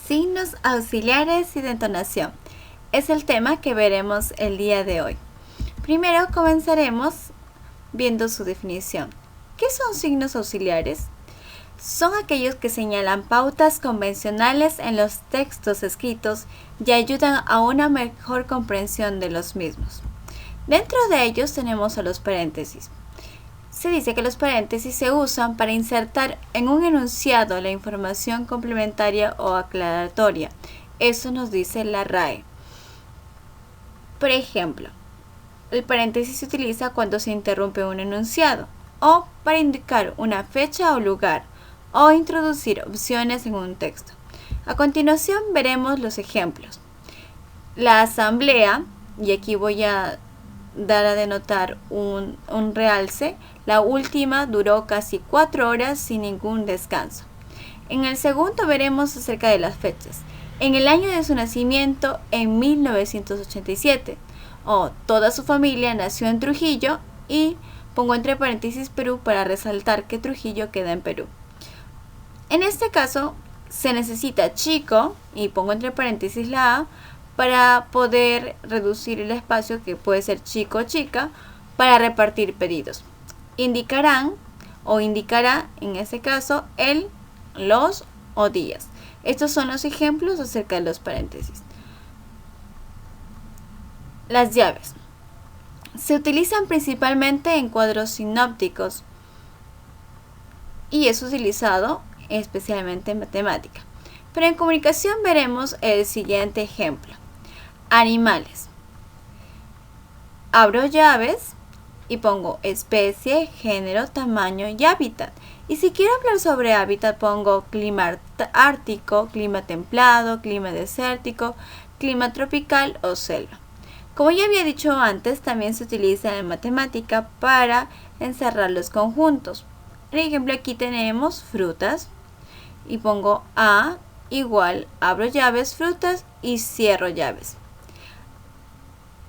Signos auxiliares y de entonación. Es el tema que veremos el día de hoy. Primero comenzaremos viendo su definición. ¿Qué son signos auxiliares? Son aquellos que señalan pautas convencionales en los textos escritos y ayudan a una mejor comprensión de los mismos. Dentro de ellos tenemos a los paréntesis. Se dice que los paréntesis se usan para insertar en un enunciado la información complementaria o aclaratoria. Eso nos dice la RAE. Por ejemplo, el paréntesis se utiliza cuando se interrumpe un enunciado o para indicar una fecha o lugar o introducir opciones en un texto. A continuación veremos los ejemplos. La asamblea, y aquí voy a dar a denotar un realce, la última duró casi 4 horas sin ningún descanso. En el segundo veremos acerca de las fechas. En el año de su nacimiento, en 1987, toda su familia nació en Trujillo y pongo entre paréntesis Perú para resaltar que Trujillo queda en Perú. En este caso se necesita chico y pongo entre paréntesis la A para poder reducir el espacio que puede ser chico o chica para repartir pedidos. Indicarán o indicará en este caso el, los o días. Estos son los ejemplos acerca de los paréntesis. Las llaves. Se utilizan principalmente en cuadros sinópticos y es utilizado especialmente en matemática. Pero en comunicación veremos el siguiente ejemplo. Animales. Abro llaves y pongo especie, género, tamaño y hábitat. Y si quiero hablar sobre hábitat pongo clima ártico, clima templado, clima desértico, clima tropical o selva. Como ya había dicho antes, también se utiliza en matemática para encerrar los conjuntos. Por ejemplo, aquí tenemos frutas y pongo A igual, abro llaves, frutas y cierro llaves.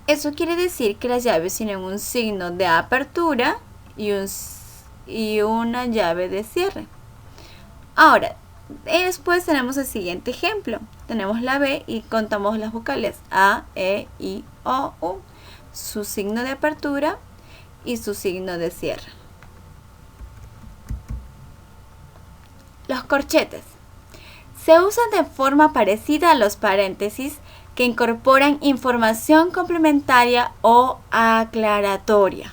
Eso quiere decir que las llaves tienen un signo de apertura y una llave de cierre. Ahora, después tenemos el siguiente ejemplo. Tenemos la B y contamos las vocales A, E, I, O, U. Su signo de apertura y su signo de cierre. Los corchetes. Se usan de forma parecida a los paréntesis que incorporan información complementaria o aclaratoria.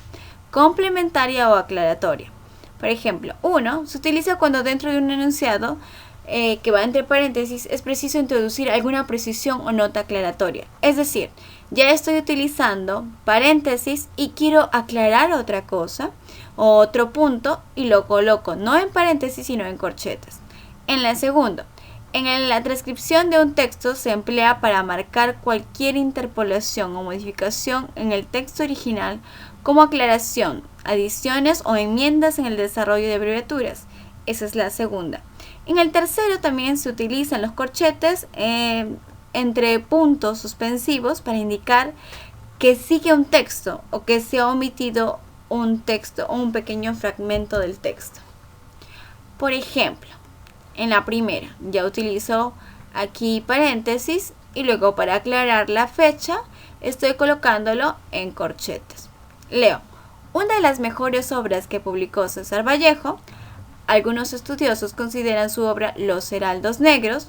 Complementaria o aclaratoria. Por ejemplo, 1 se utiliza cuando dentro de un enunciado que va entre paréntesis es preciso introducir alguna precisión o nota aclaratoria. Es decir, ya estoy utilizando paréntesis y quiero aclarar otra cosa o otro punto y lo coloco no en paréntesis sino en corchetes. En la segunda, en la transcripción de un texto se emplea para marcar cualquier interpolación o modificación en el texto original como aclaración, adiciones o enmiendas en el desarrollo de abreviaturas. Esa es la segunda. En el tercero también se utilizan los corchetes entre puntos suspensivos para indicar que sigue un texto o que se ha omitido un texto o un pequeño fragmento del texto. Por ejemplo, en la primera ya utilizo aquí paréntesis y luego para aclarar la fecha estoy colocándolo en corchetes. Leo. Una de las mejores obras que publicó César Vallejo, algunos estudiosos consideran su obra Los Heraldos Negros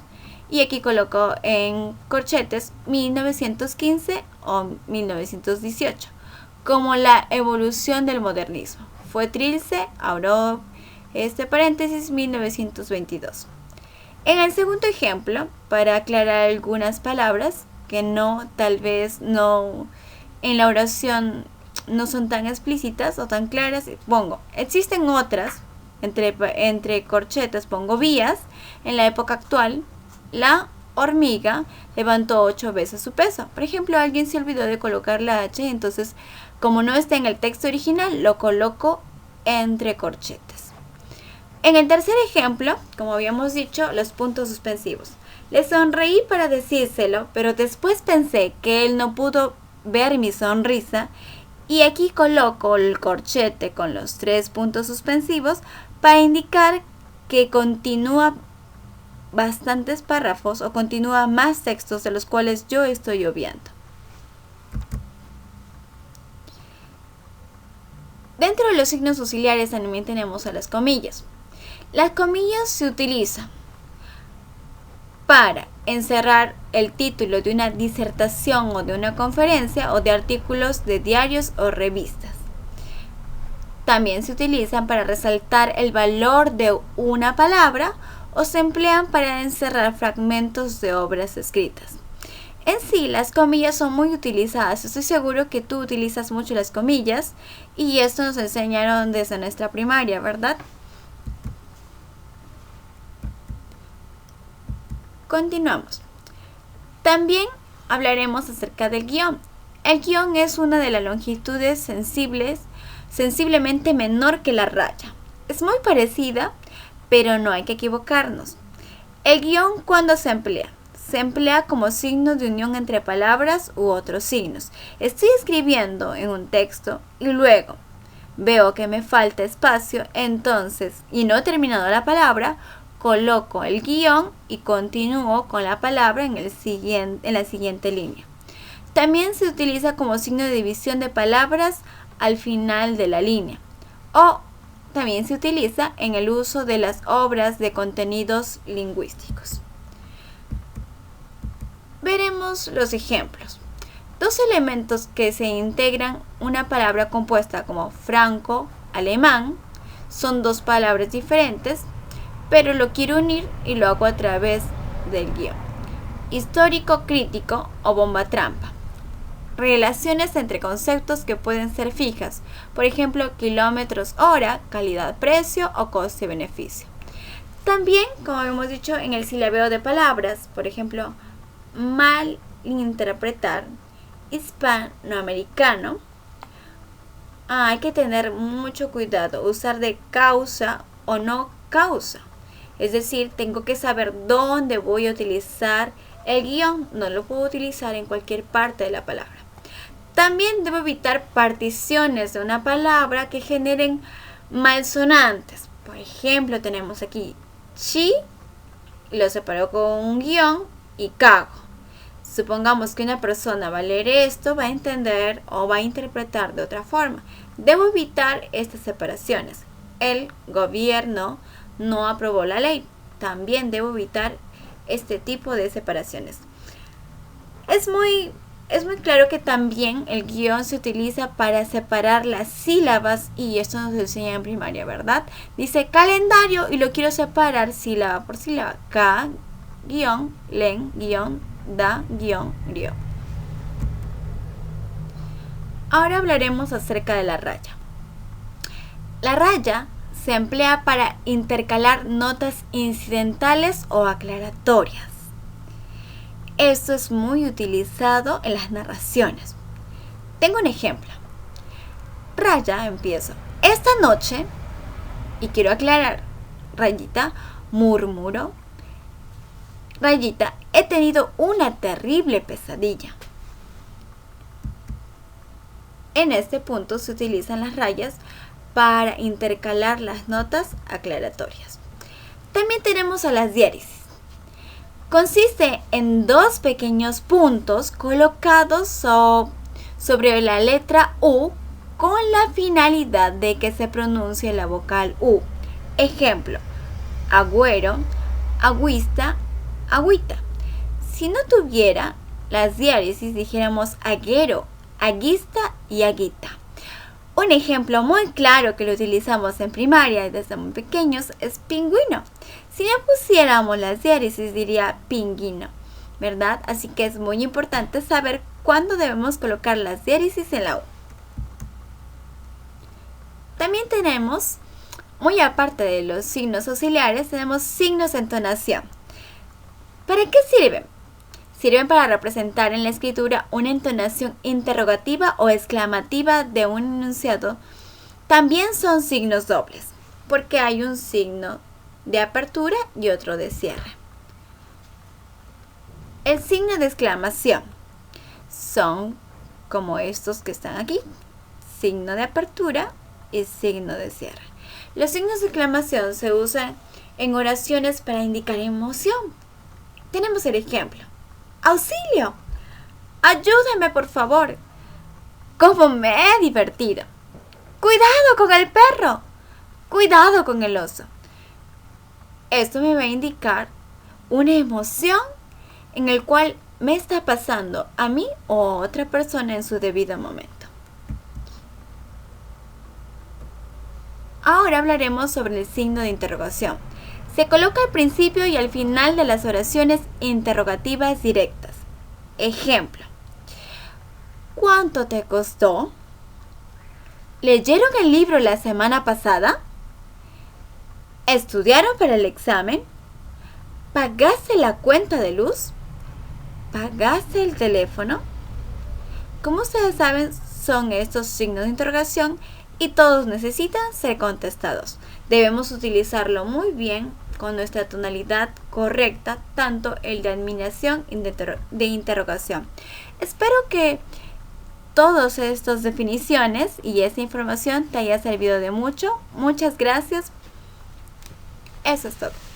y aquí coloco en corchetes 1915 o 1918 como la evolución del modernismo. Fue Trilce, abro paréntesis 1922. En el segundo ejemplo, para aclarar algunas palabras que tal vez no en la oración no son tan explícitas o tan claras, pongo, existen otras, entre corchetes pongo vías, en la época actual, la hormiga levantó 8 veces su peso. Por ejemplo, alguien se olvidó de colocar la H, entonces como no está en el texto original, lo coloco entre corchetes. En el tercer ejemplo, como habíamos dicho, los puntos suspensivos. Le sonreí para decírselo, pero después pensé que él no pudo ver mi sonrisa y aquí coloco el corchete con los 3 puntos suspensivos para indicar que continúa bastantes párrafos o continúa más textos de los cuales yo estoy obviando. Dentro de los signos auxiliares también tenemos a las comillas. Las comillas se utilizan para encerrar el título de una disertación o de una conferencia o de artículos de diarios o revistas. También se utilizan para resaltar el valor de una palabra o se emplean para encerrar fragmentos de obras escritas. En sí, las comillas son muy utilizadas. Estoy seguro que tú utilizas mucho las comillas y esto nos enseñaron desde nuestra primaria, ¿verdad? Continuamos. También hablaremos acerca del guión. El guión es una de las longitudes sensiblemente menor que la raya. Es muy parecida, pero no hay que equivocarnos. El guión, ¿cuándo se emplea? Se emplea como signo de unión entre palabras u otros signos. Estoy escribiendo en un texto y luego veo que me falta espacio, entonces, y no he terminado la palabra, coloco el guión y continúo con la palabra en la siguiente línea. También se utiliza como signo de división de palabras al final de la línea. O también se utiliza en el uso de las obras de contenidos lingüísticos. Veremos los ejemplos. Dos elementos que se integran una palabra compuesta como franco, alemán, son dos palabras diferentes, pero lo quiero unir y lo hago a través del guión. Histórico crítico o bomba trampa. Relaciones entre conceptos que pueden ser fijas, por ejemplo, kilómetros hora, calidad-precio o coste-beneficio. También, como hemos dicho, en el silabeo de palabras, por ejemplo, malinterpretar, hispanoamericano. Hay que tener mucho cuidado, usar de causa o no causa. Es decir, tengo que saber dónde voy a utilizar el guión. No lo puedo utilizar en cualquier parte de la palabra. También debo evitar particiones de una palabra que generen malsonantes. Por ejemplo, tenemos aquí chi, lo separo con un guión, y cago. Supongamos que una persona va a leer esto, va a entender o va a interpretar de otra forma. Debo evitar estas separaciones. El gobierno no aprobó la ley. También debo evitar este tipo de separaciones. Es muy claro que también el guión se utiliza para separar las sílabas y esto nos enseña en primaria, ¿verdad? Dice calendario y lo quiero separar sílaba por sílaba. Ka, guión, len, guión, da, guión, rio. Ahora hablaremos acerca de la raya. La raya se emplea para intercalar notas incidentales o aclaratorias. Esto es muy utilizado en las narraciones. Tengo un ejemplo. Raya, empiezo. Esta noche, y quiero aclarar, rayita, murmuro, rayita, he tenido una terrible pesadilla. En este punto se utilizan las rayas para intercalar las notas aclaratorias. También tenemos a las diéresis. Consiste en dos pequeños puntos colocados sobre la letra U con la finalidad de que se pronuncie la vocal U. Ejemplo, agüero, agüista, agüita. Si no tuviera las diéresis, dijéramos aguero, aguista y aguita. Un ejemplo muy claro que lo utilizamos en primaria y desde muy pequeños es pingüino. Si no pusiéramos las diéresis diría pinguino, ¿verdad? Así que es muy importante saber cuándo debemos colocar las diéresis en la U. También tenemos, muy aparte de los signos auxiliares, tenemos signos de entonación. ¿Para qué sirven? Sirven para representar en la escritura una entonación interrogativa o exclamativa de un enunciado. También son signos dobles, porque hay un signo de apertura y otro de cierre. El signo de exclamación son como estos que están aquí, signo de apertura y signo de cierre. Los signos de exclamación se usan en oraciones para indicar emoción. Tenemos el ejemplo. ¡Auxilio! ¡Ayúdame, por favor! ¡Cómo me he divertido! ¡Cuidado con el perro! ¡Cuidado con el oso! Esto me va a indicar una emoción en el cual me está pasando a mí o a otra persona en su debido momento. Ahora hablaremos sobre el signo de interrogación. Se coloca al principio y al final de las oraciones interrogativas directas. Ejemplo. ¿Cuánto te costó? ¿Leyeron el libro la semana pasada? ¿Estudiaron para el examen? ¿Pagaste la cuenta de luz? ¿Pagaste el teléfono? Como ustedes saben, son estos signos de interrogación y todos necesitan ser contestados. Debemos utilizarlo muy bien con nuestra tonalidad correcta, tanto el de admiración y de interrogación. Espero que todas estas definiciones y esta información te haya servido de mucho. Muchas gracias. Eso es todo.